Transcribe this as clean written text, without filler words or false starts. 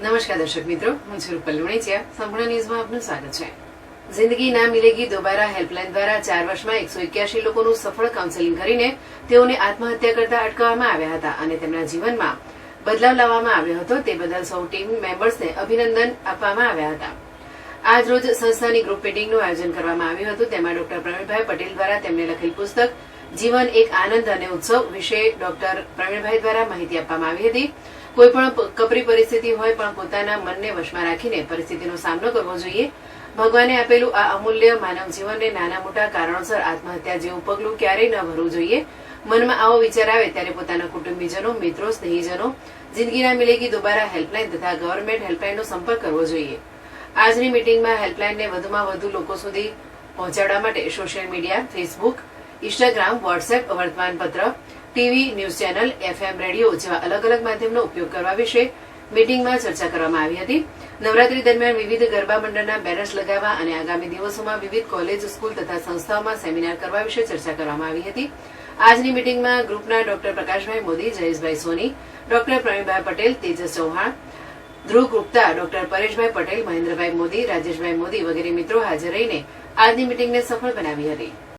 નમસ્કાર દર્શક મિત્રો, હું છું રૂપલ લુણીચિયા. સંપૂર્ણ ન્યૂઝમાં આપનું સ્વાગત છે. જિંદગી ના મિલેગી દોબારા હેલ્પલાઇન દ્વારા 4 વર્ષમાં 181 લોકોનું સફળ કાઉન્સેલિંગ કરીને તેઓને આત્મહત્યા કરતા અટકાવવામાં આવ્યા હતા અને તેમના જીવનમાં બદલાવ લાવવામાં આવ્યો હતો. તે બદલ સૌ ટીમ મેમ્બર્સને અભિનંદન આપવામાં આવ્યા હતા. આજ રોજ સંસ્થાની ગ્રુપ મીટિંગનું આયોજન કરવામાં આવ્યું હતું. તેમાં ડોક્ટર પ્રવીણભાઈ પટેલ દ્વારા તેમને લખેલ પુસ્તક જીવન એક આનંદ અને ઉત્સવ વિશે ડોક્ટર પ્રવીણભાઈ દ્વારા માહિતી આપવામાં આવી હતી. કોઈ પણ કપરી પરિસ્થિતિ હોય પણ પોતાના મનને વશમાં રાખીને પરિસ્થિતિનો સામનો કરવો જોઈએ. ભગવાને આપેલું આ અમૂલ્ય માનવ જીવનને નાના મોટા કારણોસર આત્મહત્યા જેવું પગલું ક્યારેય ન ભરવું જોઈએ. મનમાં આવો વિચાર આવે ત્યારે પોતાના કુટુંબીજનો, મિત્રો, સ્નેહીજનો, જિંદગી ના મિલેગી દોબારા હેલ્પલાઇન તથા ગવર્નમેન્ટ હેલ્પલાઇનનો સંપર્ક કરવો જોઈએ. આજની મીટિંગમાં હેલ્પલાઇનને વધુમાં વધુ લોકો સુધી પહોંચાડવા માટે social media, Facebook, Instagram, WhatsApp, વર્તમાનપત્ર, TV, news channel, FM radio જેવા અલગ અલગ માધ્યમનો ઉપયોગ કરવા વિશે મીટિંગમાં ચર્ચા કરવામાં આવી હતી. નવરાત્રી દરમિયાન વિવિધ ગરબા મંડળના બેનર્સ લગાવવા અને આગામી દિવસોમાં વિવિધ કોલેજ, સ્કૂલ તથા સંસ્થાઓમાં સેમિનાર કરવા વિશે ચર્ચા કરવામાં આવી હતી. આજની મીટિંગમાં ગ્રુપના ડોક્ટર પ્રકાશભાઈ મોદી, જયેશભાઈ સોની, ડોક્ટર પ્રવીણભાઈ પટેલ, તેજસ ચૌહાણ, ધ્રુવ ગુપ્તા, ડોક્ટર પરેશભાઈ પટેલ, મહેન્દ્રભાઈ મોદી, રાજેશભાઈ મોદી વગેરે મિત્રો હાજર રહીને આજની મીટિંગને સફળ બનાવી હતી.